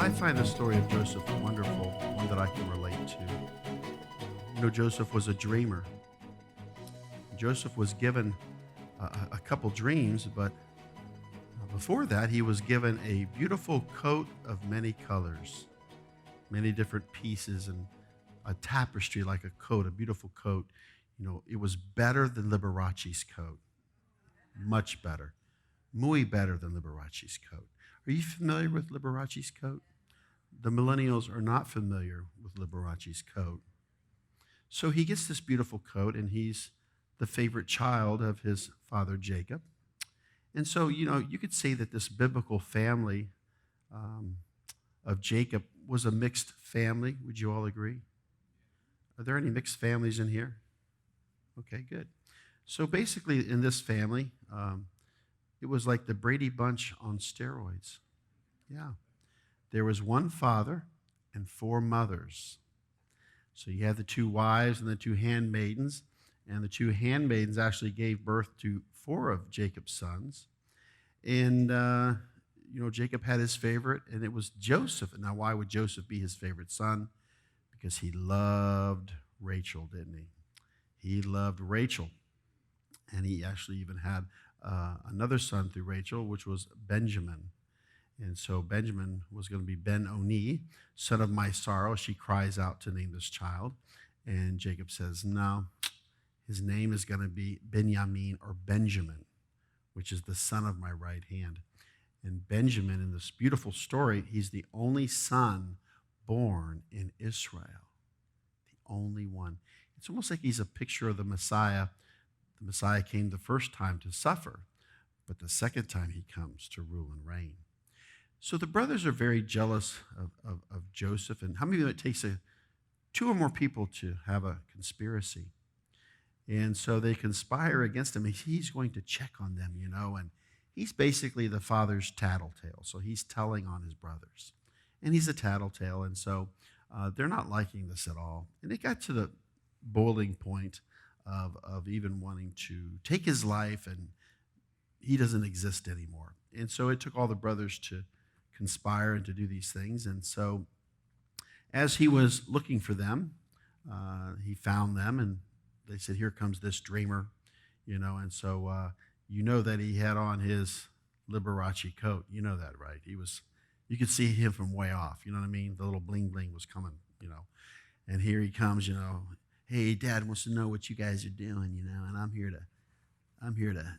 I find the story of Joseph wonderful, one that I can relate to. Joseph was a dreamer. Joseph was given a couple dreams, but before that, he was given a beautiful coat of many colors, many different pieces, and a tapestry like a coat, a beautiful coat. It was better than Liberace's coat, much better, muy better than Liberace's coat. Are you familiar with Liberace's coat? The millennials are not familiar with Liberace's coat. So he gets this beautiful coat, and he's the favorite child of his father Jacob. And so, you could say that this biblical family of Jacob was a mixed family. Would you all agree? Are there any mixed families in here? Okay, good. So basically, in this family, it was like the Brady Bunch on steroids. Yeah. There was one father and four mothers. So you had the two wives and the two handmaidens, and the two handmaidens actually gave birth to four of Jacob's sons. And, Jacob had his favorite, and it was Joseph. Now, why would Joseph be his favorite son? Because he loved Rachel, didn't he? He loved Rachel. And he actually even had another son through Rachel, which was Benjamin. And so Benjamin was going to be Ben-Oni, son of my sorrow. She cries out to name this child. And Jacob says, no, his name is going to be Benjamin or Benjamin, which is the son of my right hand. And Benjamin, in this beautiful story, he's the only son born in Israel, the only one. It's almost like he's a picture of the Messiah. The Messiah came the first time to suffer, but the second time he comes to rule and reign. So the brothers are very jealous of Joseph. And how many of you it takes two or more people to have a conspiracy? And so they conspire against him. He's going to check on them, and he's basically the father's tattletale. So he's telling on his brothers. And he's a tattletale. And so they're not liking this at all. And it got to the boiling point of even wanting to take his life, and he doesn't exist anymore. And so it took all the brothers to conspire and to do these things. And so as he was looking for them, he found them, and they said, here comes this dreamer, and so that he had on his Liberace coat. You know that, right? You could see him from way off, you know what I mean? The little bling bling was coming, and here he comes, hey, Dad wants to know what you guys are doing, and I'm here to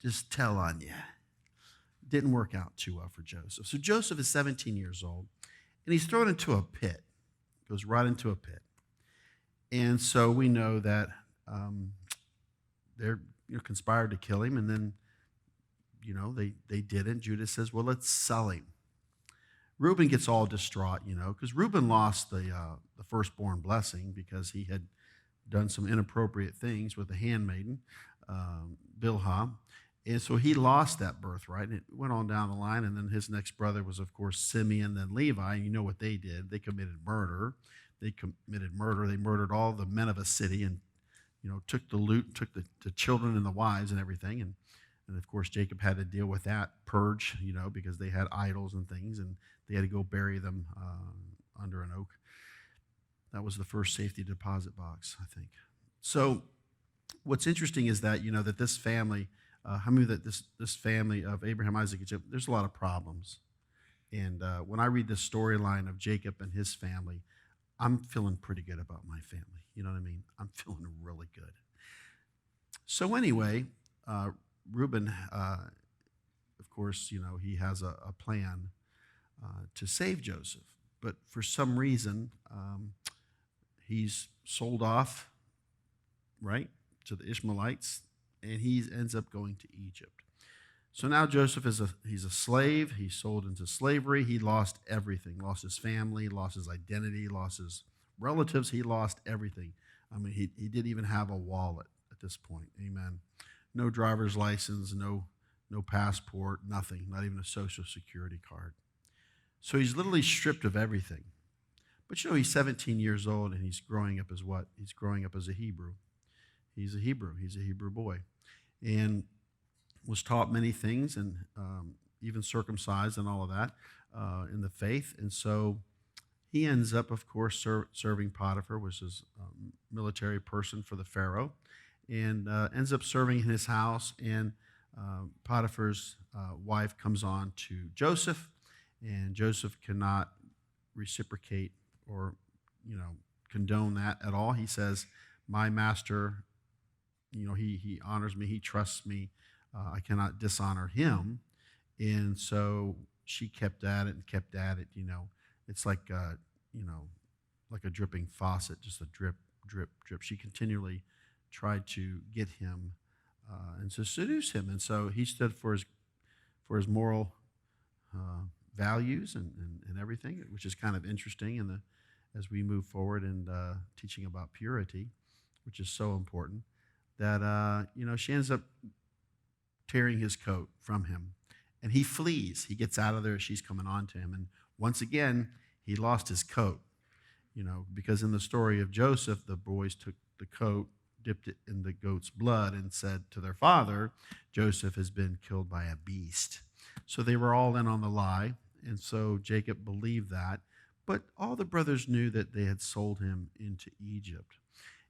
just tell on you. Didn't work out too well for Joseph. So Joseph is 17 years old, and he's thrown into a pit, goes right into a pit. And so we know that they're conspired to kill him, and then, they didn't. Judah says, well, let's sell him. Reuben gets all distraught, because Reuben lost the firstborn blessing because he had done some inappropriate things with the handmaiden, Bilhah. And so he lost that birthright, and it went on down the line. And then his next brother was, of course, Simeon, then Levi. And you know what they did. They committed murder. They murdered all the men of a city and, took the loot, took the children and the wives and everything. And of course, Jacob had to deal with that purge, because they had idols and things, and they had to go bury them under an oak. That was the first safety deposit box, I think. So what's interesting is that, that this family, how many that this family of Abraham, Isaac, and Jacob, there's a lot of problems. And when I read the storyline of Jacob and his family, I'm feeling pretty good about my family. You know what I mean? I'm feeling really good. So anyway, Reuben, of course, he has a plan to save Joseph. But for some reason, he's sold off, right, to the Ishmaelites, and he ends up going to Egypt. So now Joseph he's a slave. He's sold into slavery. He lost everything. Lost his family, lost his identity, lost his relatives. He lost everything. I mean, he didn't even have a wallet at this point. Amen. No driver's license, no passport, nothing, not even a social security card. So he's literally stripped of everything. But he's 17 years old, and he's growing up as what? He's growing up as a Hebrew. He's a Hebrew. He's a Hebrew boy. And was taught many things, and even circumcised and all of that in the faith. And so he ends up, of course, serving Potiphar, which is a military person for the Pharaoh, and ends up serving in his house. And Potiphar's wife comes on to Joseph, and Joseph cannot reciprocate or, condone that at all. He says, "My master, he honors me, he trusts me. I cannot dishonor him." And so she kept at it and kept at it. It's like like a dripping faucet, just a drip, drip, drip. She continually tried to get him and to seduce him. And so he stood for his moral values and everything, which is kind of interesting as we move forward and teaching about purity, which is so important. That she ends up tearing his coat from him, and he flees. He gets out of there. She's coming on to him, and once again he lost his coat. Because in the story of Joseph, the boys took the coat, dipped it in the goat's blood, and said to their father, "Joseph has been killed by a beast." So they were all in on the lie, and so Jacob believed that. But all the brothers knew that they had sold him into Egypt.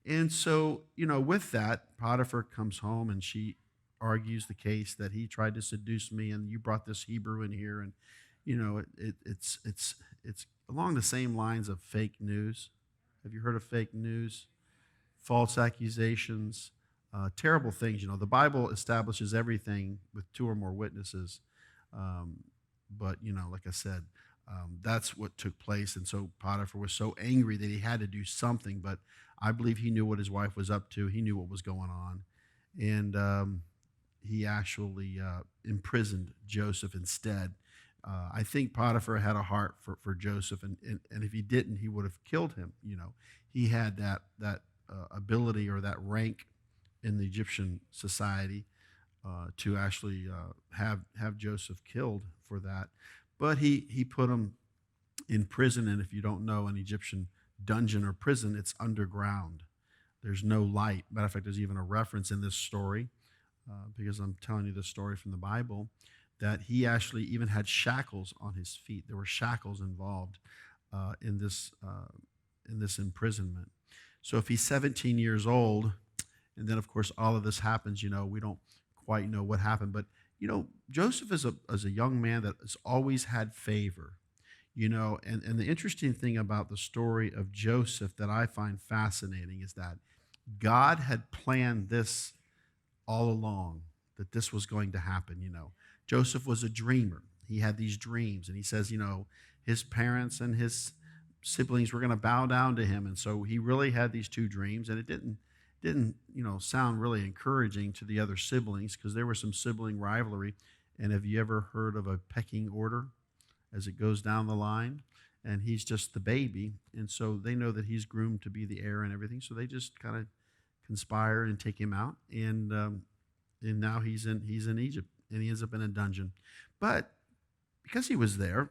And so, with that, Potiphar comes home and she argues the case that he tried to seduce me and you brought this Hebrew in here. And, it's along the same lines of fake news. Have you heard of fake news? False accusations, terrible things. The Bible establishes everything with two or more witnesses. But, like I said, that's what took place. And so Potiphar was so angry that he had to do something. But I believe he knew what his wife was up to. He knew what was going on. And he actually imprisoned Joseph instead. I think Potiphar had a heart for Joseph. And if he didn't, he would have killed him. He had that ability or that rank in the Egyptian society to actually have Joseph killed for that. But he put him in prison, and if you don't know, an Egyptian dungeon or prison, it's underground. There's no light. Matter of fact, there's even a reference in this story, because I'm telling you this story from the Bible, that he actually even had shackles on his feet. There were shackles involved in this imprisonment. So if he's 17 years old, and then of course all of this happens, we don't quite know what happened, but Joseph is a young man that has always had favor, and the interesting thing about the story of Joseph that I find fascinating is that God had planned this all along, that this was going to happen. Joseph was a dreamer. He had these dreams, and he says, his parents and his siblings were going to bow down to him, and so he really had these two dreams, and it didn't sound really encouraging to the other siblings because there was some sibling rivalry. And have you ever heard of a pecking order as it goes down the line? And he's just the baby, and so they know that he's groomed to be the heir and everything. So they just kind of conspire and take him out, and now he's in Egypt, and he ends up in a dungeon. But because he was there,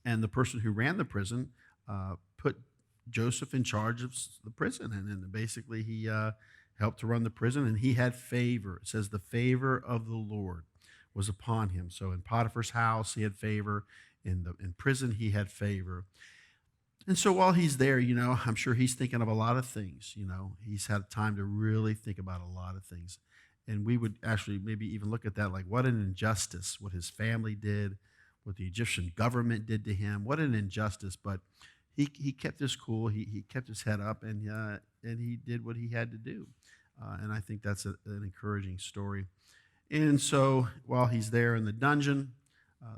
and the person who ran the prison put Joseph in charge of the prison, and then basically he helped to run the prison, and he had favor. It says the favor of the Lord was upon him. So in Potiphar's house, he had favor. In prison, he had favor. And so while he's there, I'm sure he's thinking of a lot of things. He's had time to really think about a lot of things. And we would actually maybe even look at that like what an injustice, what his family did, what the Egyptian government did to him, what an injustice. But he kept his cool, he kept his head up, and he did what he had to do. And I think that's an encouraging story. And so while he's there in the dungeon,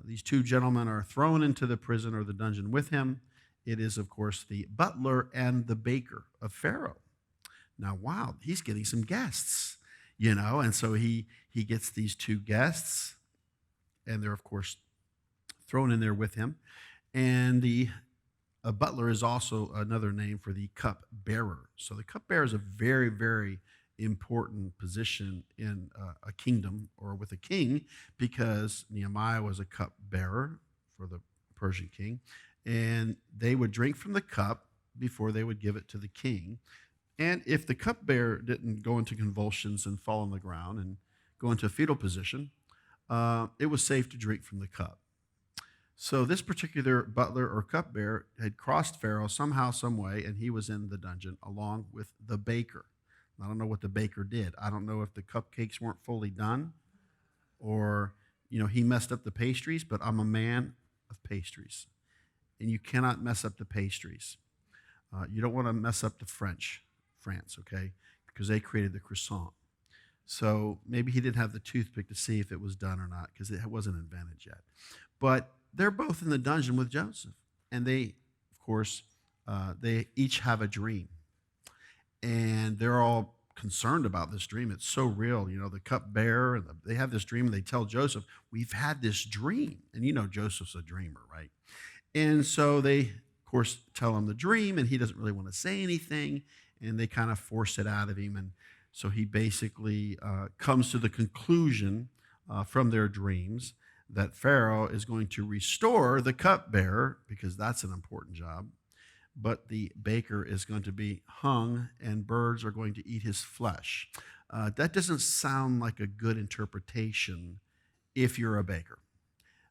these two gentlemen are thrown into the prison or the dungeon with him. It is, of course, the butler and the baker of Pharaoh. Now, wow, he's getting some guests, and so he gets these two guests, and they're, of course, thrown in there with him. And a butler is also another name for the cupbearer. So the cupbearer is a very, very important position in a kingdom or with a king, because Nehemiah was a cupbearer for the Persian king, and they would drink from the cup before they would give it to the king. And if the cupbearer didn't go into convulsions and fall on the ground and go into a fetal position, it was safe to drink from the cup. So this particular butler or cupbearer had crossed Pharaoh somehow, some way, and he was in the dungeon along with the baker. I don't know what the baker did. I don't know if the cupcakes weren't fully done or, he messed up the pastries, but I'm a man of pastries. And you cannot mess up the pastries. You don't want to mess up the France, okay? Because they created the croissant. So maybe he didn't have the toothpick to see if it was done or not because it wasn't invented yet. But they're both in the dungeon with Joseph. And they, of course, they each have a dream. And they're all concerned about this dream. It's so real. The cupbearer, and they have this dream, and they tell Joseph, we've had this dream. And Joseph's a dreamer, right? And so they, of course, tell him the dream, and he doesn't really want to say anything, and they kind of force it out of him. And so he basically comes to the conclusion from their dreams that Pharaoh is going to restore the cupbearer, because that's an important job, but the baker is going to be hung, and birds are going to eat his flesh. That doesn't sound like a good interpretation if you're a baker.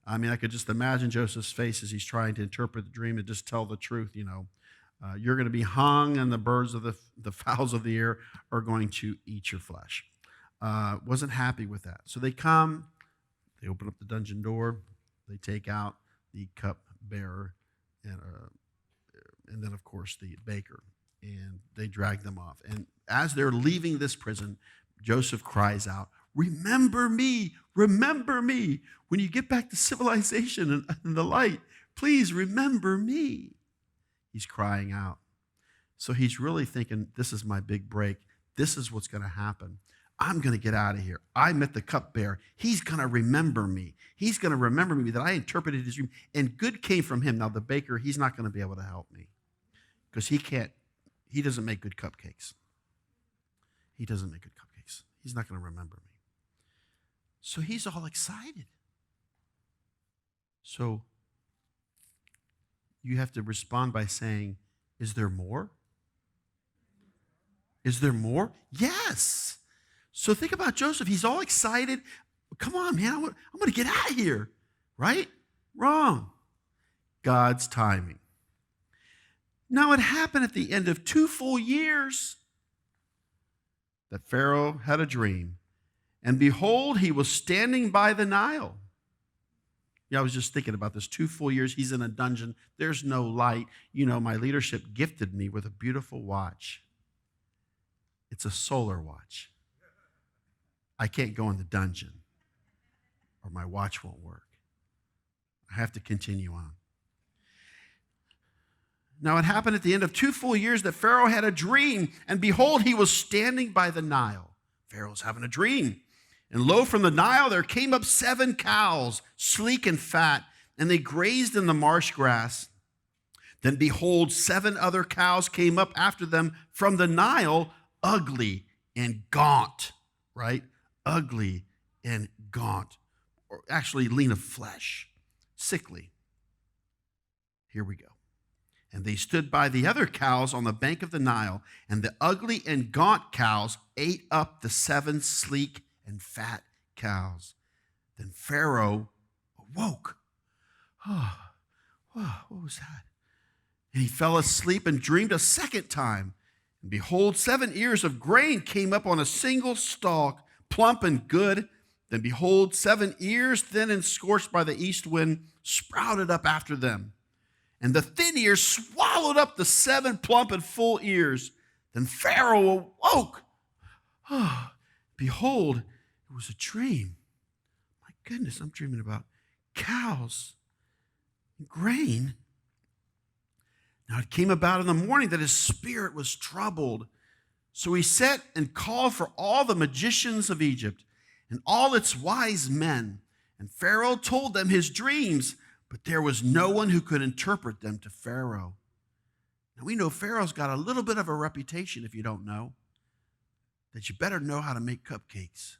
I mean, I could just imagine Joseph's face as he's trying to interpret the dream and just tell the truth, You're going to be hung, and the birds of the fowls of the air are going to eat your flesh. Wasn't happy with that. So they come, they open up the dungeon door, they take out the cupbearer, and then, of course, the baker, and they drag them off. And as they're leaving this prison, Joseph cries out, remember me, when you get back to civilization and the light, please remember me. He's crying out. So he's really thinking, this is my big break. This is what's going to happen. I'm going to get out of here. I met the cupbearer. He's going to remember me. He's going to remember me that I interpreted his dream, and good came from him. Now, the baker, he's not going to be able to help me because he doesn't make good cupcakes. He doesn't make good cupcakes. He's not going to remember me. So he's all excited. So you have to respond by saying, is there more? Is there more? Yes. So think about Joseph. He's all excited. Come on, man, I'm going to get out of here. Right? Wrong. God's timing. Now it happened at the end of 2 full years that Pharaoh had a dream. And behold, he was standing by the Nile. I was just thinking about this. 2 full years, he's in a dungeon. There's no light. My leadership gifted me with a beautiful watch. It's a solar watch. I can't go in the dungeon or my watch won't work. I have to continue on. Now it happened at the end of 2 full years that Pharaoh had a dream, and behold, he was standing by the Nile. Pharaoh's having a dream. And lo, from the Nile there came up 7 cows, sleek and fat, and they grazed in the marsh grass. Then behold, 7 other cows came up after them from the Nile, ugly and gaunt, right? Ugly and gaunt, or actually lean of flesh, sickly. Here we go. And they stood by the other cows on the bank of the Nile, and the ugly and gaunt cows ate up the 7 sleek and fat cows. Then Pharaoh awoke. Oh, what was that? And he fell asleep and dreamed a second time. And behold, 7 ears of grain came up on a single stalk, plump and good. Then behold, 7 ears, thin and scorched by the east wind, sprouted up after them. And the thin ears swallowed up the 7 plump and full ears. Then Pharaoh awoke. Oh, behold, it was a dream. My goodness, I'm dreaming about cows and grain. Now it came about in the morning that his spirit was troubled. So he sent and called for all the magicians of Egypt and all its wise men. And Pharaoh told them his dreams, but there was no one who could interpret them to Pharaoh. Now we know Pharaoh's got a little bit of a reputation, if you don't know, that you better know how to make cupcakes.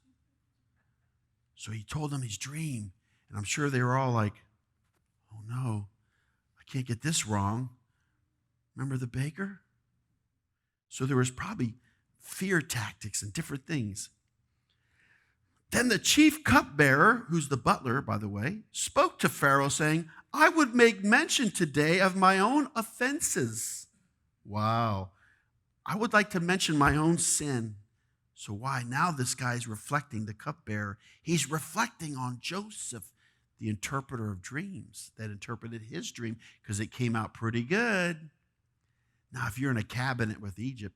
So he told them his dream, and I'm sure they were all like, oh no, I can't get this wrong. Remember the baker? So there was probably fear tactics and different things. Then the chief cupbearer, who's the butler, by the way, spoke to Pharaoh, saying, I would make mention today of my own offenses. Wow. I would like to mention my own sin. So why? Now this guy's reflecting, the cupbearer. He's reflecting on Joseph, the interpreter of dreams, that interpreted his dream because it came out pretty good. Now, if you're in a cabinet with Egypt,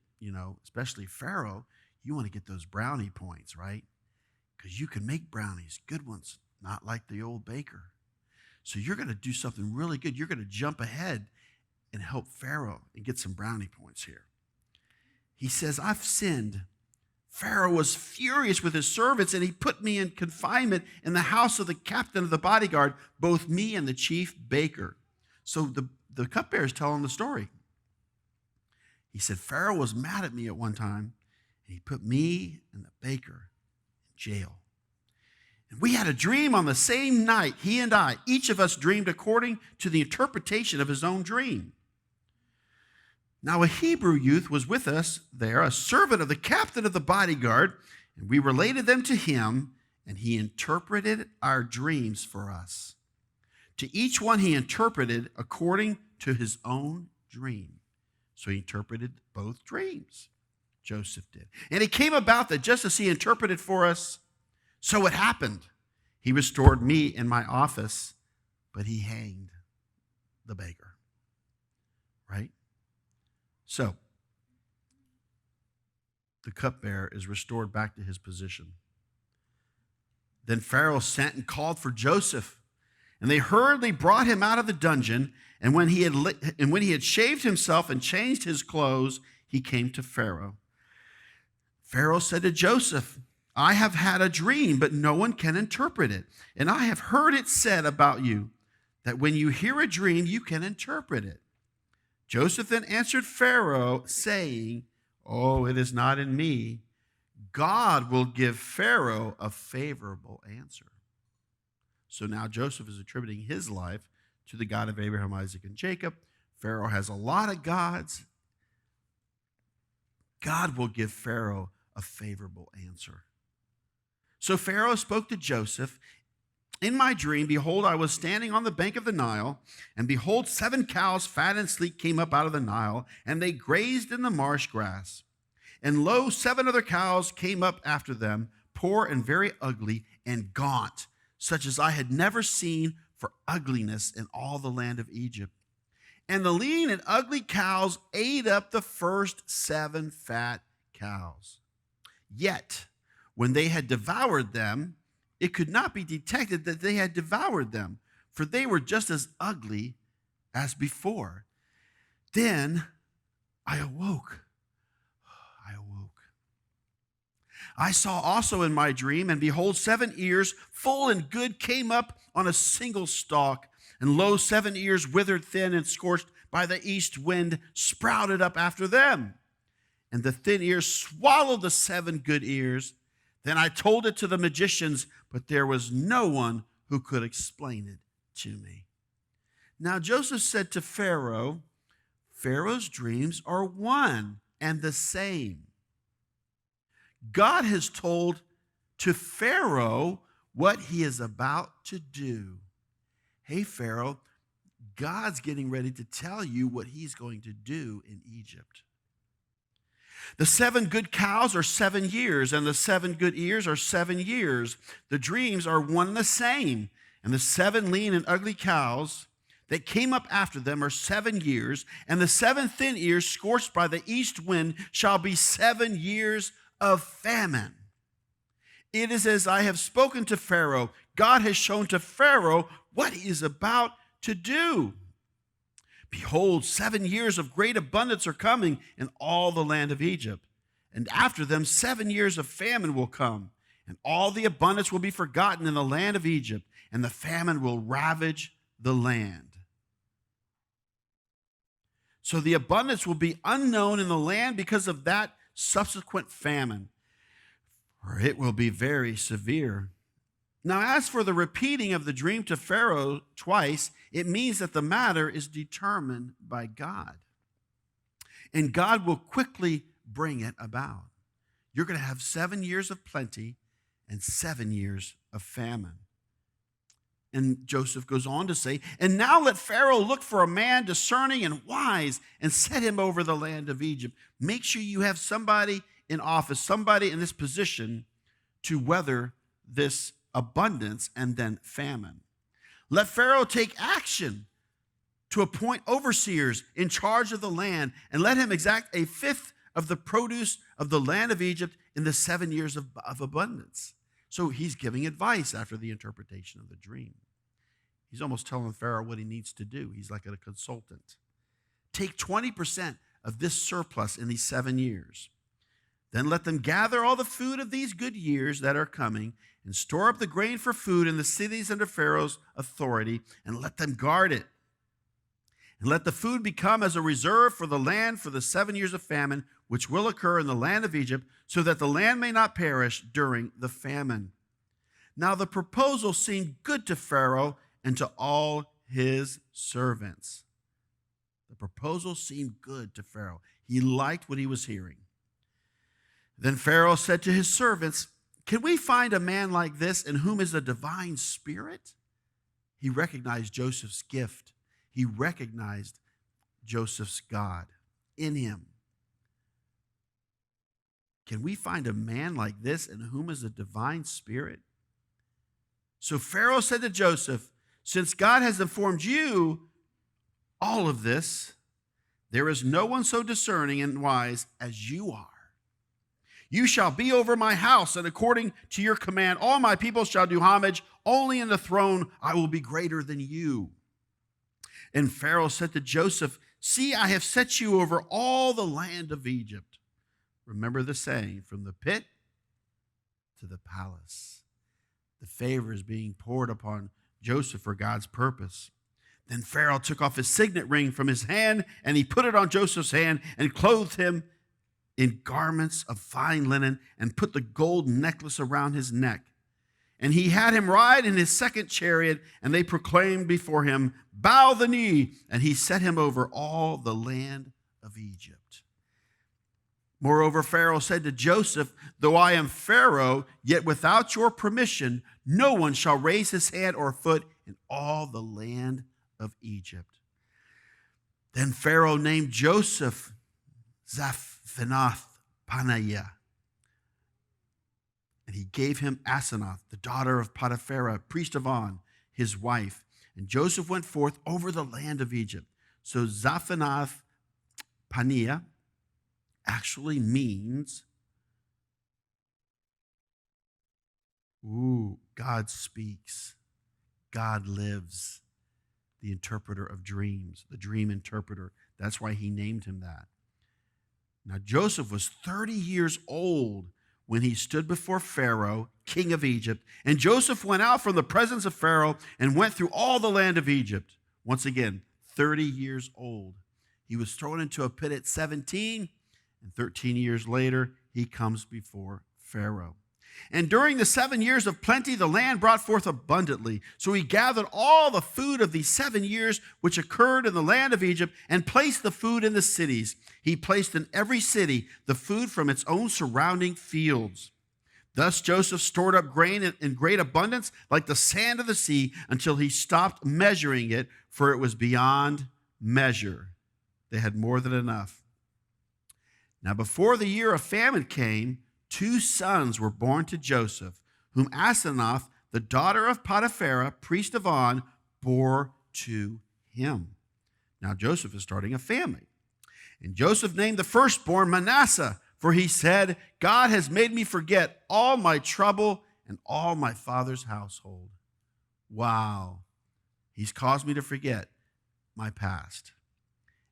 especially Pharaoh, you want to get those brownie points, right? Because you can make brownies, good ones, not like the old baker. So you're going to do something really good. You're going to jump ahead and help Pharaoh and get some brownie points here. He says, I've sinned. Pharaoh was furious with his servants, and he put me in confinement in the house of the captain of the bodyguard, both me and the chief baker. So the cupbearer is telling the story. He said, Pharaoh was mad at me at one time, and he put me and the baker in jail. And we had a dream on the same night, he and I. Each of us dreamed according to the interpretation of his own dream. Now a Hebrew youth was with us there, a servant of the captain of the bodyguard, and we related them to him, and he interpreted our dreams for us. To each one he interpreted according to his own dream. So he interpreted both dreams, Joseph did. And it came about that just as he interpreted for us, so it happened. He restored me in my office, but he hanged the baker. Right? So, the cupbearer is restored back to his position. Then Pharaoh sent and called for Joseph, and they hurriedly brought him out of the dungeon. And when he had shaved himself and changed his clothes, he came to Pharaoh. Pharaoh said to Joseph, I have had a dream, but no one can interpret it. And I have heard it said about you that when you hear a dream, you can interpret it. Joseph then answered Pharaoh, saying, Oh, it is not in me. God will give Pharaoh a favorable answer. So now Joseph is attributing his life to the God of Abraham, Isaac, and Jacob. Pharaoh has a lot of gods. God will give Pharaoh a favorable answer. So Pharaoh spoke to Joseph, in my dream, behold, I was standing on the bank of the Nile, and behold, 7 cows, fat and sleek, came up out of the Nile, and they grazed in the marsh grass. And lo, 7 other cows came up after them, poor and very ugly and gaunt, such as I had never seen for ugliness in all the land of Egypt. And the lean and ugly cows ate up the first 7 fat cows. Yet, when they had devoured them, it could not be detected that they had devoured them, for they were just as ugly as before. Then I awoke. I saw also in my dream, and behold, 7 ears, full and good, came up on a single stalk. And lo, 7 ears, withered thin and scorched by the east wind, sprouted up after them. And the thin ears swallowed the 7 good ears. Then I told it to the magicians, but there was no one who could explain it to me. Now Joseph said to Pharaoh, Pharaoh's dreams are one and the same. God has told to Pharaoh what he is about to do. Hey, Pharaoh, God's getting ready to tell you what he's going to do in Egypt. The 7 good cows are 7 years, and the 7 good ears are 7 years. The dreams are one and the same. And the 7 lean and ugly cows that came up after them are 7 years, and the 7 thin ears scorched by the east wind shall be 7 years of famine. It is as I have spoken to Pharaoh. God has shown to Pharaoh what he is about to do. Behold, 7 years of great abundance are coming in all the land of Egypt. And after them 7 years of famine will come, and all the abundance will be forgotten in the land of Egypt, and the famine will ravage the land. So the abundance will be unknown in the land because of that subsequent famine, or it will be very severe. Now, as for the repeating of the dream to Pharaoh twice, it means that the matter is determined by God. And God will quickly bring it about. You're going to have 7 years of plenty, and 7 years of famine. And Joseph goes on to say, and now let Pharaoh look for a man discerning and wise and set him over the land of Egypt. Make sure you have somebody in office, somebody in this position to weather this abundance and then famine. Let Pharaoh take action to appoint overseers in charge of the land, and let him exact a fifth of the produce of the land of Egypt in the 7 years of abundance. So he's giving advice after the interpretation of the dream. He's almost telling Pharaoh what he needs to do. He's like a consultant. Take 20% of this surplus in these 7 years. Then let them gather all the food of these good years that are coming and store up the grain for food in the cities under Pharaoh's authority, and let them guard it. And let the food become as a reserve for the land for the 7 years of famine, which will occur in the land of Egypt, so that the land may not perish during the famine. Now the proposal seemed good to Pharaoh and to all his servants. The proposal seemed good to Pharaoh. He liked what he was hearing. Then Pharaoh said to his servants, can we find a man like this in whom is a divine spirit? He recognized Joseph's gift. He recognized Joseph's God in him. Can we find a man like this in whom is a divine spirit? So Pharaoh said to Joseph, since God has informed you all of this, there is no one so discerning and wise as you are. You shall be over my house, and according to your command, all my people shall do homage. Only in the throne I will be greater than you. And Pharaoh said to Joseph, see, I have set you over all the land of Egypt. Remember the saying, from the pit to the palace. The favor is being poured upon Joseph for God's purpose. Then Pharaoh took off his signet ring from his hand, and he put it on Joseph's hand and clothed him in garments of fine linen and put the gold necklace around his neck. And he had him ride in his second chariot, and they proclaimed before him, bow the knee, and he set him over all the land of Egypt. Moreover, Pharaoh said to Joseph, though I am Pharaoh, yet without your permission, no one shall raise his hand or foot in all the land of Egypt. Then Pharaoh named Joseph Zaphnath Paneah, and he gave him Asenath, the daughter of Potiphar, priest of On, his wife. And Joseph went forth over the land of Egypt. So Zaphnath Paneah actually means, God speaks, God lives, the interpreter of dreams, the dream interpreter. That's why he named him that. Now Joseph was 30 years old when he stood before Pharaoh, king of Egypt. And Joseph went out from the presence of Pharaoh and went through all the land of Egypt. Once again, 30 years old. He was thrown into a pit at 17, and 13 years later, he comes before Pharaoh. And during the 7 years of plenty, the land brought forth abundantly. So he gathered all the food of these 7 years which occurred in the land of Egypt and placed the food in the cities. He placed in every city the food from its own surrounding fields. Thus Joseph stored up grain in great abundance like the sand of the sea until he stopped measuring it, for it was beyond measure. They had more than enough. Now before the year of famine came, 2 sons were born to Joseph, whom Asenath, the daughter of Potiphar, priest of On, bore to him. Now Joseph is starting a family. And Joseph named the firstborn Manasseh, for he said, God has made me forget all my trouble and all my father's household. Wow. He's caused me to forget my past.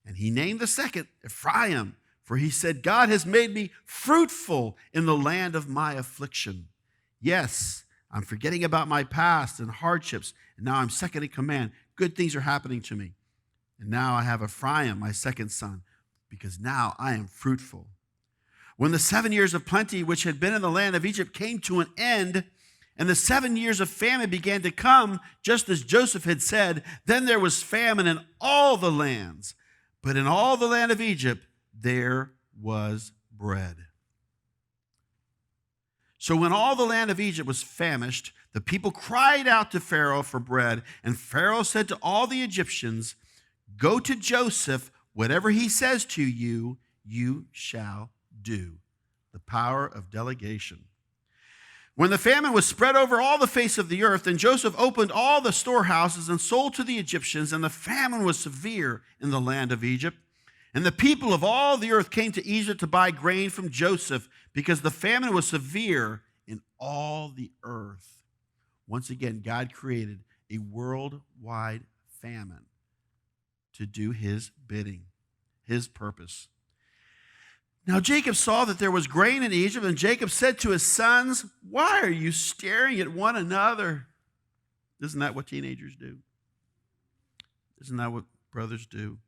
And he named the second Ephraim, for he said, God has made me fruitful in the land of my affliction. Yes, I'm forgetting about my past and hardships, and now I'm second in command. Good things are happening to me. And now I have Ephraim, my second son, because now I am fruitful. When the 7 years of plenty which had been in the land of Egypt came to an end, and the 7 years of famine began to come, just as Joseph had said, then there was famine in all the lands. But in all the land of Egypt, there was bread. So when all the land of Egypt was famished, the people cried out to Pharaoh for bread, and Pharaoh said to all the Egyptians, "Go to Joseph, whatever he says to you, you shall do." The power of delegation. When the famine was spread over all the face of the earth, then Joseph opened all the storehouses and sold to the Egyptians, and the famine was severe in the land of Egypt. And the people of all the earth came to Egypt to buy grain from Joseph, because the famine was severe in all the earth. Once again, God created a worldwide famine to do his bidding, his purpose. Now Jacob saw that there was grain in Egypt, and Jacob said to his sons, "Why are you staring at one another?" Isn't that what teenagers do? Isn't that what brothers do?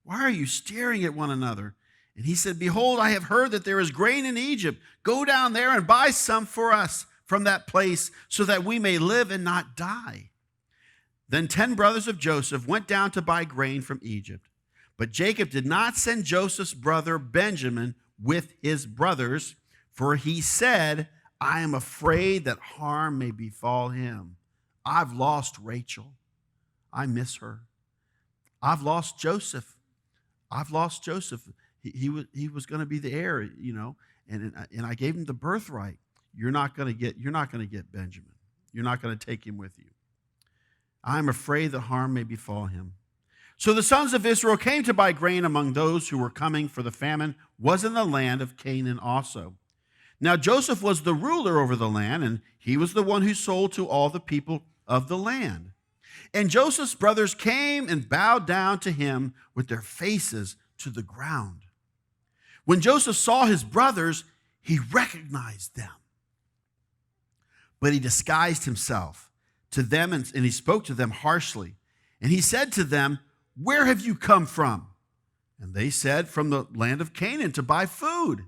"Why are you staring at one another?" And he said, "Behold, I have heard that there is grain in Egypt. Go down there and buy some for us from that place, so that we may live and not die." Then 10 brothers of Joseph went down to buy grain from Egypt. But Jacob did not send Joseph's brother Benjamin with his brothers, for he said, "I am afraid that harm may befall him. I've lost Rachel. I miss her. I've lost Joseph. He was going to be the heir, and I gave him the birthright. You're not going to get Benjamin. You're not going to take him with you. I'm afraid that harm may befall him." So the sons of Israel came to buy grain among those who were coming, for the famine was in the land of Canaan also. Now Joseph was the ruler over the land, and he was the one who sold to all the people of the land. And Joseph's brothers came and bowed down to him with their faces to the ground. When Joseph saw his brothers, he recognized them. But he disguised himself to them, and he spoke to them harshly. And he said to them, "Where have you come from?" And they said, "From the land of Canaan to buy food."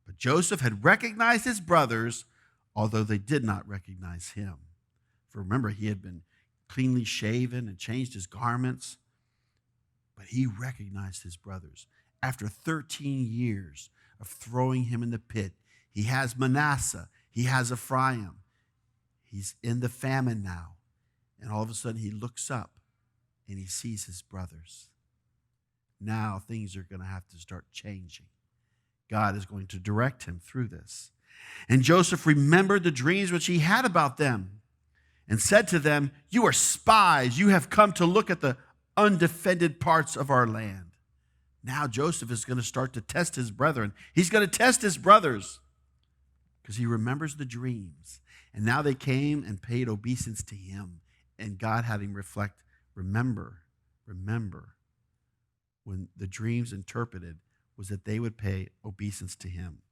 But Joseph had recognized his brothers, although they did not recognize him. For remember, he had been cleanly shaven and changed his garments. But he recognized his brothers. After 13 years of throwing him in the pit, he has Manasseh, he has Ephraim. He's in the famine now. And all of a sudden he looks up and he sees his brothers. Now things are going to have to start changing. God is going to direct him through this. And Joseph remembered the dreams which he had about them and said to them, "You are spies. You have come to look at the undefended parts of our land." Now Joseph is going to start to test his brethren. He's going to test his brothers because he remembers the dreams. And now they came and paid obeisance to him. And God had him reflect, remember, when the dreams interpreted was that they would pay obeisance to him.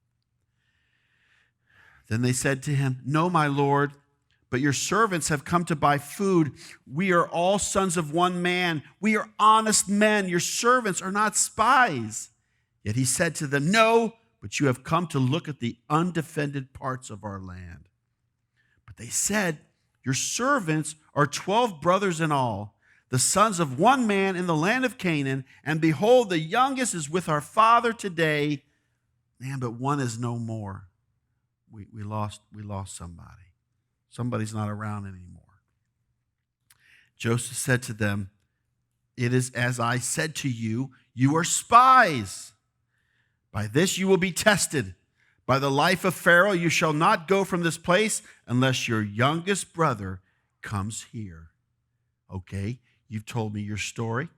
Then they said to him, "No, my lord, but your servants have come to buy food. We are all sons of one man. We are honest men. Your servants are not spies." Yet he said to them, "No, but you have come to look at the undefended parts of our land." But they said, "Your servants are 12 brothers in all, the sons of one man in the land of Canaan, and behold, the youngest is with our father today. Man, but one is no more." We lost somebody. Somebody's not around anymore. Joseph said to them, "It is as I said to you, you are spies. By this you will be tested. By the life of Pharaoh, you shall not go from this place unless your youngest brother comes here." Okay, you've told me your story.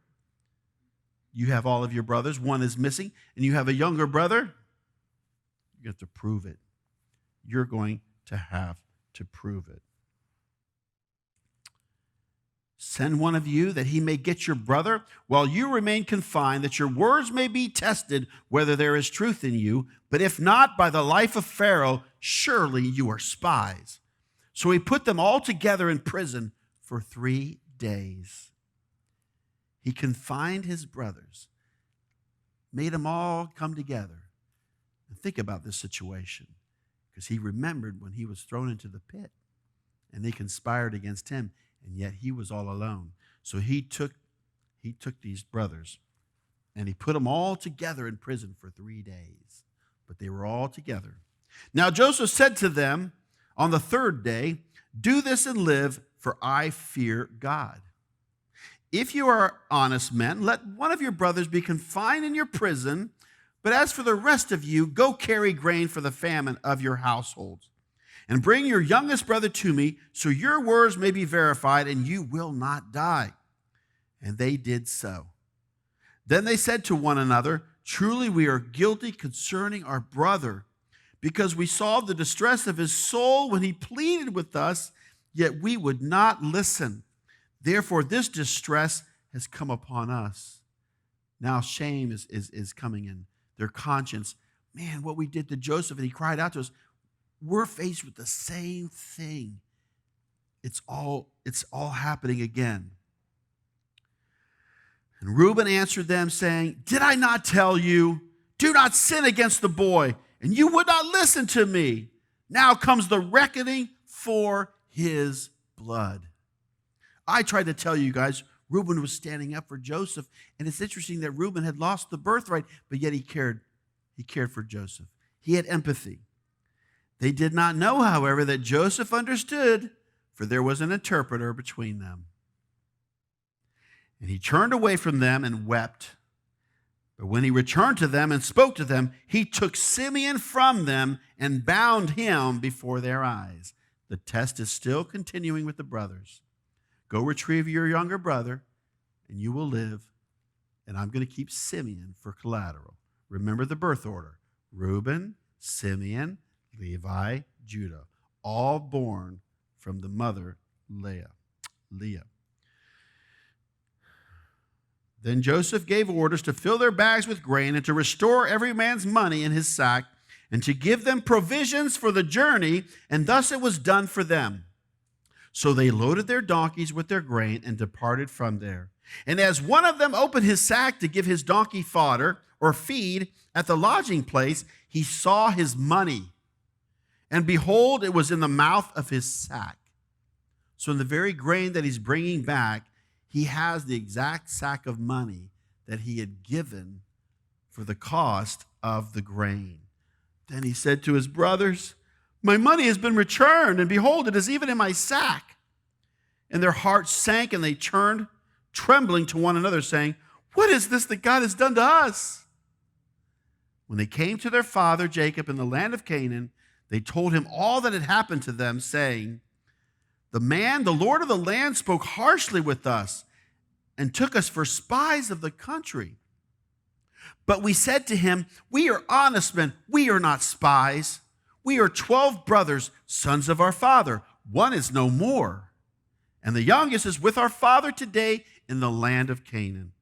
You have all of your brothers. One is missing, and you have a younger brother. You have to prove it. You're going to have to prove it. "Send one of you that he may get your brother while you remain confined, that your words may be tested whether there is truth in you. But if not, by the life of Pharaoh, surely you are spies." So he put them all together in prison for 3 days. He confined his brothers, made them all come together and think about this situation, because he remembered when he was thrown into the pit and they conspired against him, and yet he was all alone. So he took these brothers and he put them all together in prison for 3 days. But they were all together. Now Joseph said to them on the third day, "Do this and live, for I fear God. If you are honest men, let one of your brothers be confined in your prison, but as for the rest of you, go carry grain for the famine of your households. And bring your youngest brother to me, so your words may be verified, and you will not die." And they did so. Then they said to one another, "Truly we are guilty concerning our brother, because we saw the distress of his soul when he pleaded with us, yet we would not listen. Therefore this distress has come upon us." Now shame is coming in their conscience. Man, what we did to Joseph, and he cried out to us. We're faced with the same thing. It's all happening again. And Reuben answered them, saying, "Did I not tell you, do not sin against the boy? And you would not listen to me. Now comes the reckoning for his blood." I tried to tell you guys, Reuben was standing up for Joseph. And it's interesting that Reuben had lost the birthright, but yet he cared for Joseph. He had empathy. They did not know, however, that Joseph understood, for there was an interpreter between them. And he turned away from them and wept. But when he returned to them and spoke to them, he took Simeon from them and bound him before their eyes. The test is still continuing with the brothers. Go retrieve your younger brother, and you will live, and I'm going to keep Simeon for collateral. Remember the birth order: Reuben, Simeon, Levi, Judah, all born from the mother Leah. Then Joseph gave orders to fill their bags with grain and to restore every man's money in his sack and to give them provisions for the journey, and thus it was done for them. So they loaded their donkeys with their grain and departed from there. And as one of them opened his sack to give his donkey fodder or feed at the lodging place, he saw his money. And behold, it was in the mouth of his sack. So in the very grain that he's bringing back, he has the exact sack of money that he had given for the cost of the grain. Then he said to his brothers, "My money has been returned, and behold, it is even in my sack." And their hearts sank, and they turned, trembling to one another, saying, "What is this that God has done to us?" When they came to their father Jacob in the land of Canaan, they told him all that had happened to them, saying, the Lord of the land, spoke harshly with us and took us for spies of the country. But we said to him, "We are honest men, we are not spies. We are 12 brothers, sons of our father. One is no more, and the youngest is with our father today in the land of Canaan."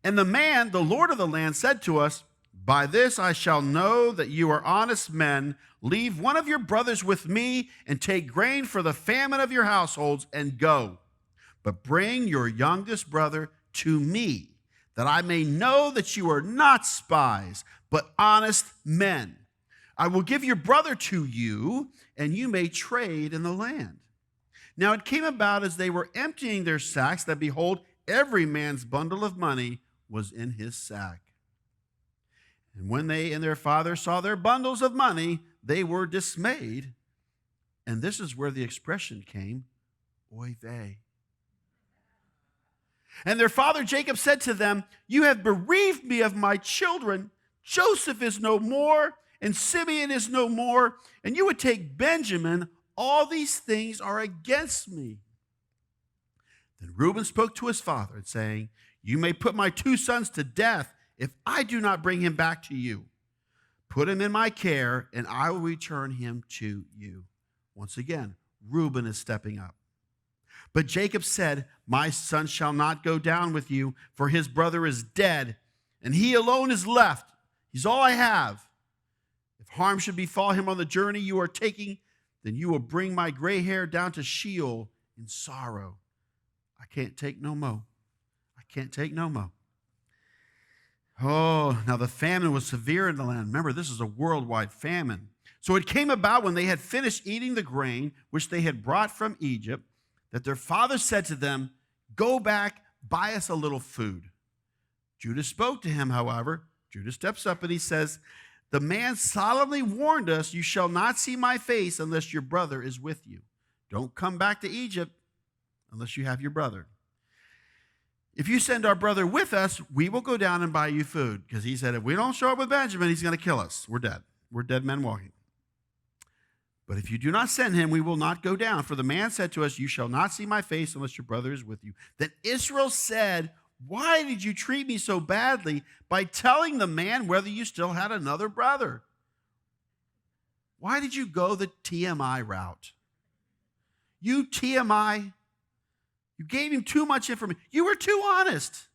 And the Lord of the land, said to us, "By this I shall know that you are honest men. Leave one of your brothers with me and take grain for the famine of your households and go. But bring your youngest brother to me, that I may know that you are not spies, but honest men. I will give your brother to you, and you may trade in the land." Now it came about as they were emptying their sacks that, behold, every man's bundle of money was in his sack. And when they and their father saw their bundles of money, they were dismayed. And this is where the expression came, oy vey. And their father Jacob said to them, "You have bereaved me of my children. Joseph is no more, and Simeon is no more, and you would take Benjamin. All these things are against me." Then Reuben spoke to his father, saying, "You may put my 2 sons to death if I do not bring him back to you. Put him in my care, and I will return him to you." Once again, Reuben is stepping up. But Jacob said, "My son shall not go down with you, for his brother is dead, and he alone is left. He's all I have. If harm should befall him on the journey you are taking, then you will bring my gray hair down to Sheol in sorrow. I can't take no mo. I can't take no mo." Oh, now the famine was severe in the land. Remember, this is a worldwide famine. So it came about when they had finished eating the grain which they had brought from Egypt, that their father said to them, "Go back, buy us a little food." Judah spoke to him, however. Judah steps up and he says, The man solemnly warned us, you shall not see my face unless your brother is with you. Don't come back to Egypt unless you have your brother. If you send our brother with us, we will go down and buy you food. Because he said, if we don't show up with Benjamin, he's going to kill us. We're dead. We're dead men walking. But if you do not send him, we will not go down. For the man said to us, you shall not see my face unless your brother is with you. Then Israel said, why did you treat me so badly by telling the man whether you still had another brother? Why did you go the TMI route? You TMI, you gave him too much information. You were too honest.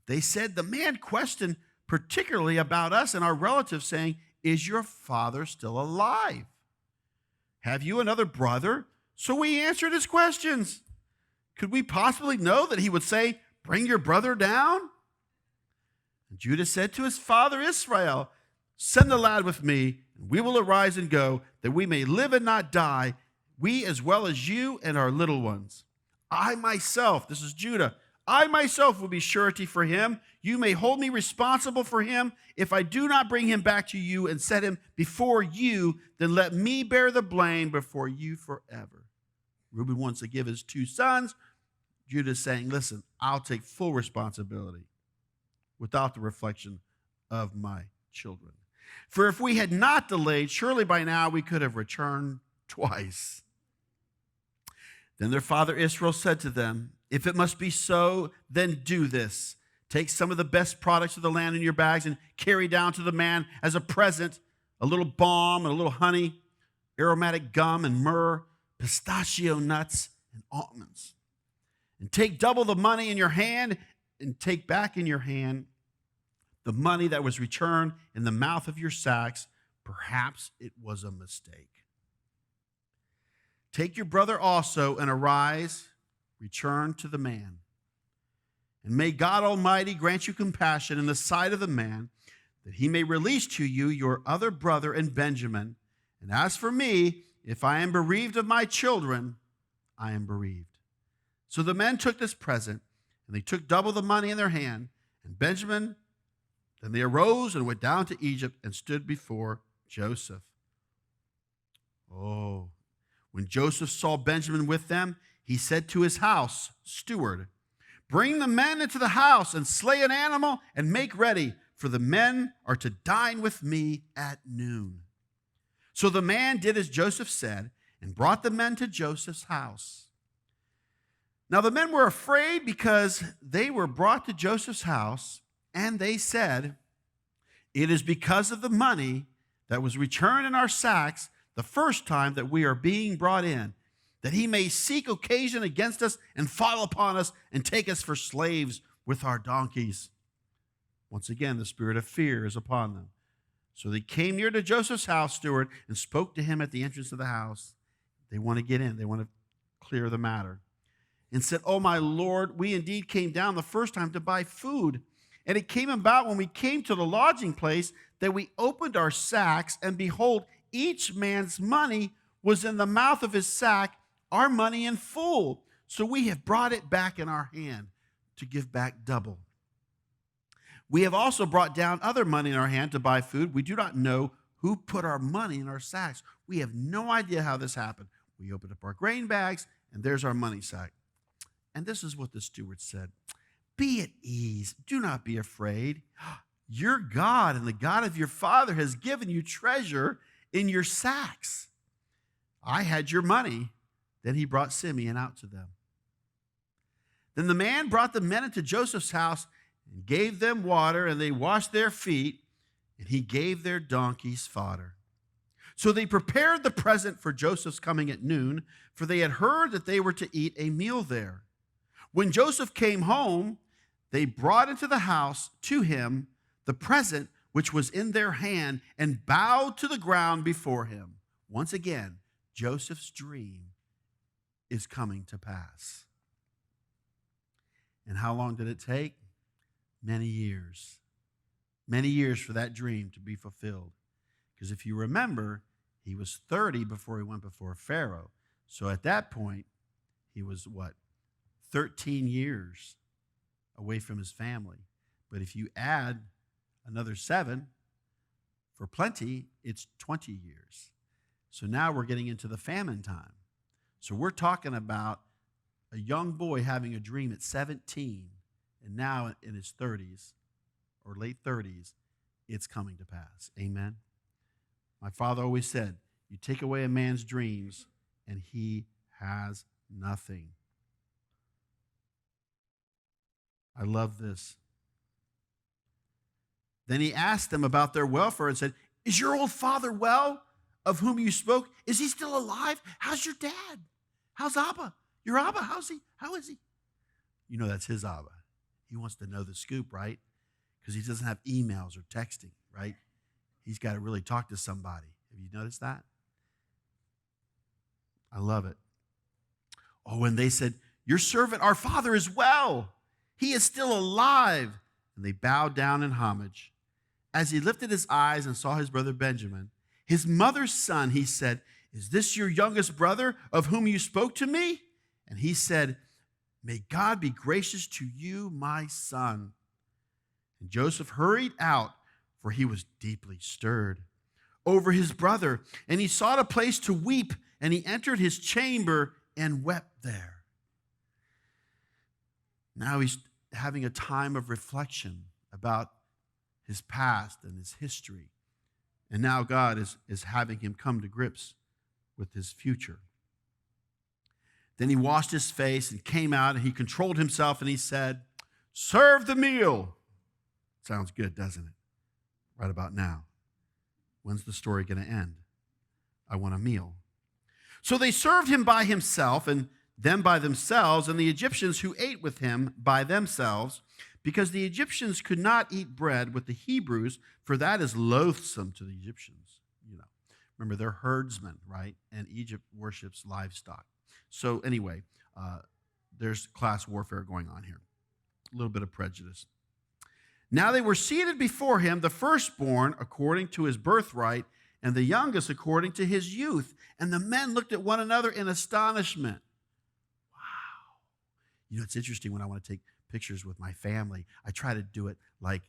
They said the man questioned particularly about us and our relatives, saying, is your father still alive? Have you another brother? So we answered his questions. Could we possibly know that he would say, bring your brother down? And Judah said to his father Israel, send the lad with me, and we will arise and go, that we may live and not die, we as well as you and our little ones. I myself, this is Judah, I myself will be surety for him. You may hold me responsible for him. If I do not bring him back to you and set him before you, then let me bear the blame before you forever. Reuben wants to give his two sons. Judah's saying, listen, I'll take full responsibility without the reflection of my children. For if we had not delayed, surely by now we could have returned twice. Then their father Israel said to them, if it must be so, then do this. Take some of the best products of the land in your bags and carry down to the man as a present a little balm and a little honey, aromatic gum and myrrh, pistachio nuts and almonds. And take double the money in your hand and take back in your hand the money that was returned in the mouth of your sacks. Perhaps it was a mistake. Take your brother also and arise, return to the man. And may God Almighty grant you compassion in the sight of the man, that he may release to you your other brother and Benjamin. And as for me, if I am bereaved of my children, I am bereaved. So the men took this present, and they took double the money in their hand, and Benjamin. Then they arose and went down to Egypt and stood before Joseph. Oh, when Joseph saw Benjamin with them, he said to his house steward, bring the men into the house and slay an animal and make ready, for the men are to dine with me at noon. So the man did as Joseph said and brought the men to Joseph's house. Now the men were afraid because they were brought to Joseph's house, and they said, it is because of the money that was returned in our sacks the first time that we are being brought in, that he may seek occasion against us and fall upon us and take us for slaves with our donkeys. Once again, the spirit of fear is upon them. So they came near to Joseph's house steward and spoke to him at the entrance of the house. They want to get in. They want to clear the matter. And said, oh, my Lord, we indeed came down the first time to buy food. And it came about when we came to the lodging place that we opened our sacks, and behold, each man's money was in the mouth of his sack, our money in full. So we have brought it back in our hand to give back double. We have also brought down other money in our hand to buy food. We do not know who put our money in our sacks. We have no idea how this happened. We opened up our grain bags, and there's our money sack. And this is what the steward said. Be at ease. Do not be afraid. Your God and the God of your father has given you treasure in your sacks. I had your money. Then he brought Simeon out to them. Then the man brought the men into Joseph's house and gave them water, and they washed their feet, and he gave their donkeys fodder. So they prepared the present for Joseph's coming at noon, for they had heard that they were to eat a meal there. When Joseph came home, they brought into the house to him the present which was in their hand, and bowed to the ground before him. Once again, Joseph's dream is coming to pass. And how long did it take? Many years. Many years for that dream to be fulfilled. Because if you remember, he was 30 before he went before Pharaoh. So at that point, he was 13 years away from his family. But if you add another 7. For plenty, it's 20 years. So now we're getting into the famine time. So we're talking about a young boy having a dream at 17, and now in his 30s or late 30s, it's coming to pass. Amen. My father always said, you take away a man's dreams, and he has nothing. I love this. Then he asked them about their welfare and said, is your old father well, of whom you spoke? Is he still alive? How's your dad? How's Abba? Your Abba, how's he? How is he? You know that's his Abba. He wants to know the scoop, right? Because he doesn't have emails or texting, right? He's got to really talk to somebody. Have you noticed that? I love it. Oh, and they said, your servant, our father, is well. He is still alive. And they bowed down in homage. As he lifted his eyes and saw his brother Benjamin, his mother's son, he said, is this your youngest brother of whom you spoke to me? And he said, may God be gracious to you, my son. And Joseph hurried out, for he was deeply stirred over his brother. And he sought a place to weep, and he entered his chamber and wept there. Now he's having a time of reflection about his past and his history. And now God is having him come to grips with his future. Then he washed his face and came out, and he controlled himself, and he said, serve the meal. Sounds good, doesn't it? Right about now. When's the story going to end? I want a meal. So they served him by himself, and them by themselves, and the Egyptians who ate with him by themselves, because the Egyptians could not eat bread with the Hebrews, for that is loathsome to the Egyptians. You know, remember, they're herdsmen, right? And Egypt worships livestock. So anyway, there's class warfare going on here. A little bit of prejudice. Now they were seated before him, the firstborn according to his birthright, and the youngest according to his youth. And the men looked at one another in astonishment. Wow. You know, it's interesting when I want to take pictures with my family. I try to do it like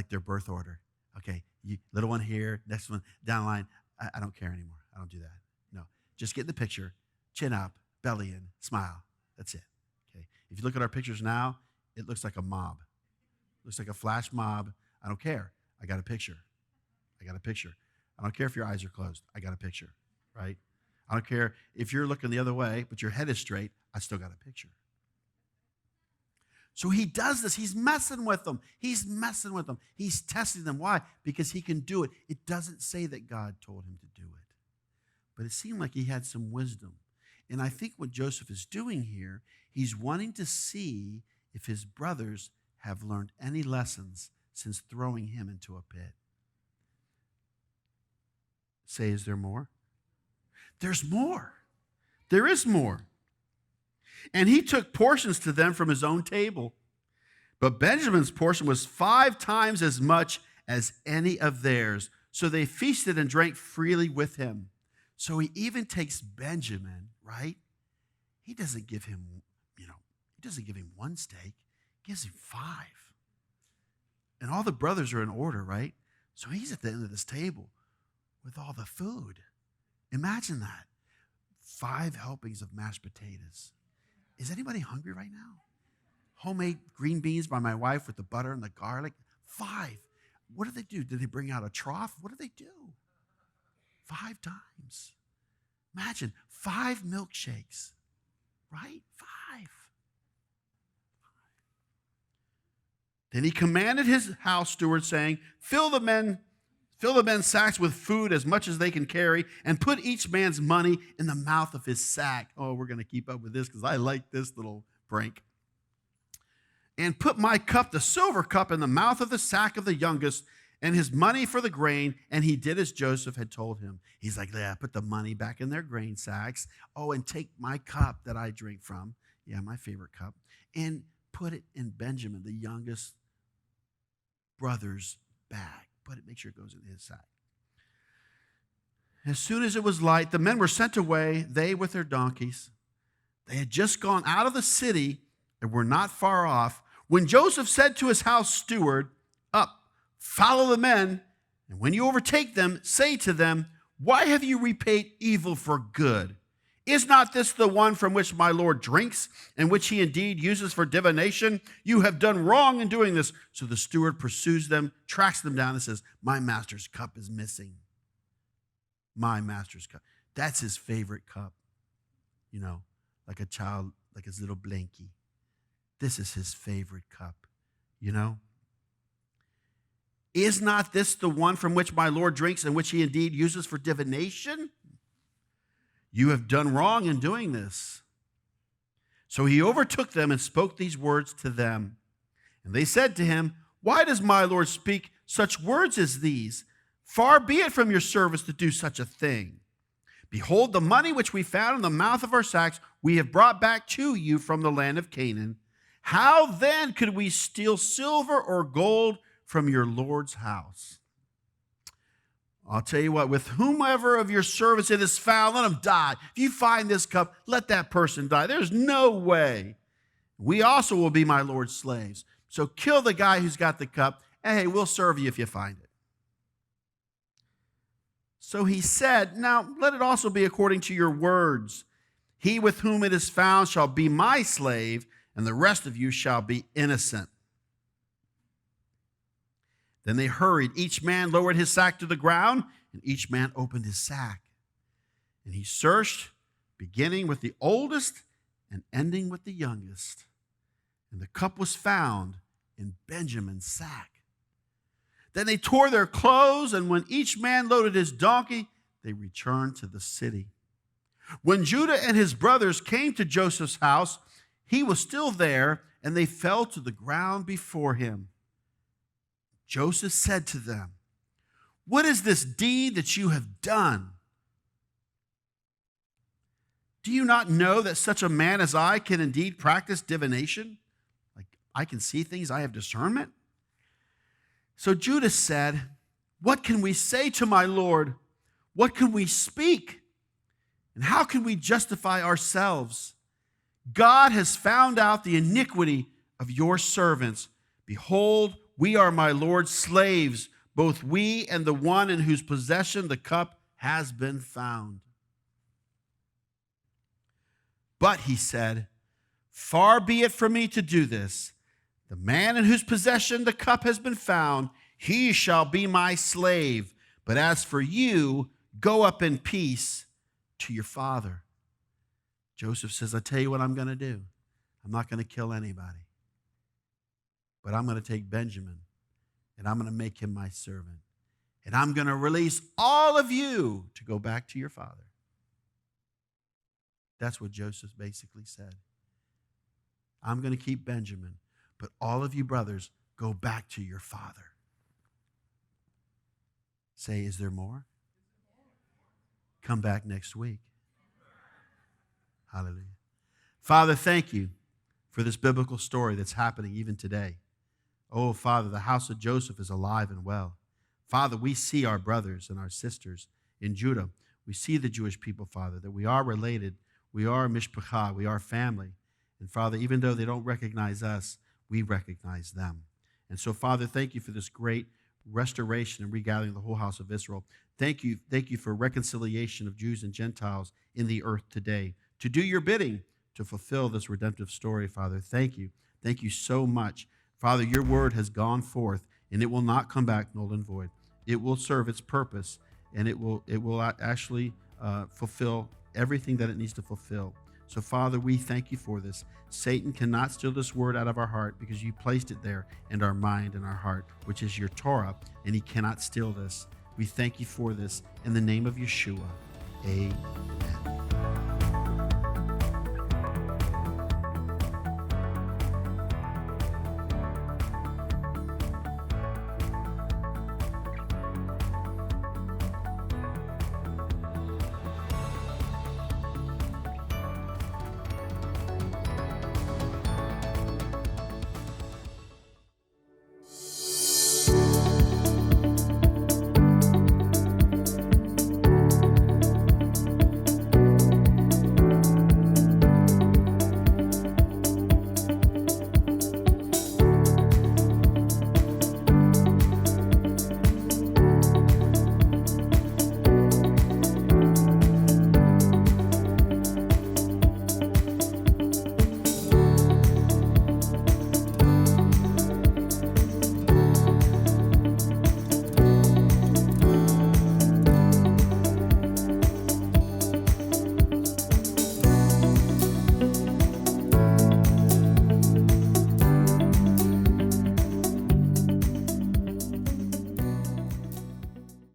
their birth order. Okay, little one here, next one down the line. I don't care anymore. I don't do that. No, just get in the picture, chin up, belly in, smile. That's it. Okay. If you look at our pictures now, it looks like a mob. It looks like a flash mob. I don't care. I got a picture. I got a picture. I don't care if your eyes are closed. I got a picture, right? I don't care if you're looking the other way, but your head is straight. I still got a picture. So he does this. He's messing with them. He's messing with them. He's testing them. Why? Because he can do it. It doesn't say that God told him to do it. But it seemed like he had some wisdom. And I think what Joseph is doing here, he's wanting to see if his brothers have learned any lessons since throwing him into a pit. Say, is there more? There's more. There is more. And he took portions to them from his own table. But Benjamin's portion was 5 times as much as any of theirs. So they feasted and drank freely with him. So he even takes Benjamin, right? He doesn't give him, he doesn't give him 1 steak. He gives him 5. And all the brothers are in order, right? So he's at the end of this table with all the food. Imagine that. 5 helpings of mashed potatoes. Is anybody hungry right now? Homemade green beans by my wife with the butter and the garlic. 5. What do? Did they bring out a trough? What do they do? 5 times. Imagine 5 milkshakes, right? 5. Then he commanded his house steward, saying, Fill the men's sacks with food as much as they can carry, and put each man's money in the mouth of his sack. Oh, we're going to keep up with this because I like this little prank. And put my cup, the silver cup, in the mouth of the sack of the youngest, and his money for the grain. And he did as Joseph had told him. He's like, yeah, put the money back in their grain sacks. Oh, and take my cup that I drink from. Yeah, my favorite cup. And put it in Benjamin, the youngest brother's bag. Make sure it goes in his sack. As soon as it was light, the men were sent away, they with their donkeys. They had just gone out of the city and were not far off, when Joseph said to his house steward, Up, follow the men, and when you overtake them, say to them, why have you repaid evil for good? Is not this the one from which my Lord drinks, and which he indeed uses for divination? You have done wrong in doing this. So the steward pursues them, tracks them down, and says, my master's cup is missing. My master's cup. That's his favorite cup. You know, like a child, like his little blankie. This is his favorite cup, you know. Is not this the one from which my Lord drinks and which he indeed uses for divination? You have done wrong in doing this. So he overtook them and spoke these words to them. And they said to him, why does my Lord speak such words as these? Far be it from your service to do such a thing. Behold, the money which we found in the mouth of our sacks we have brought back to you from the land of Canaan. How then could we steal silver or gold from your Lord's house? I'll tell you what, with whomever of your servants it is found, let him die. If you find this cup, let that person die. There's no way. We also will be my Lord's slaves. So kill the guy who's got the cup, and hey, we'll serve you if you find it. So he said, now let it also be according to your words. He with whom it is found shall be my slave, and the rest of you shall be innocent. Then they hurried. Each man lowered his sack to the ground, and each man opened his sack. And he searched, beginning with the oldest and ending with the youngest. And the cup was found in Benjamin's sack. Then they tore their clothes, and when each man loaded his donkey, they returned to the city. When Judah and his brothers came to Joseph's house, he was still there, and they fell to the ground before him. Joseph said to them, what is this deed that you have done? Do you not know that such a man as I can indeed practice divination? Like I can see things, I have discernment? So Judah said, what can we say to my Lord? What can we speak? And how can we justify ourselves? God has found out the iniquity of your servants. Behold, we are my Lord's slaves, both we and the one in whose possession the cup has been found. But he said, far be it from me to do this. The man in whose possession the cup has been found, he shall be my slave. But as for you, go up in peace to your father. Joseph says, I tell you what I'm going to do. I'm not going to kill anybody. But I'm going to take Benjamin, and I'm going to make him my servant. And I'm going to release all of you to go back to your father. That's what Joseph basically said. I'm going to keep Benjamin, but all of you brothers, go back to your father. Say, is there more? Come back next week. Hallelujah. Father, thank you for this biblical story that's happening even today. Oh, Father, the house of Joseph is alive and well. Father, we see our brothers and our sisters in Judah. We see the Jewish people, Father, that we are related. We are mishpachah. We are family. And Father, even though they don't recognize us, we recognize them. And so, Father, thank you for this great restoration and regathering of the whole house of Israel. Thank you for reconciliation of Jews and Gentiles in the earth today, to do your bidding, to fulfill this redemptive story, Father. Thank you. Thank you so much. Father, your word has gone forth, and it will not come back null and void. It will serve its purpose, and it will actually fulfill everything that it needs to fulfill. So, Father, we thank you for this. Satan cannot steal this word out of our heart because you placed it there in our mind and our heart, which is your Torah, and he cannot steal this. We thank you for this. In the name of Yeshua, amen.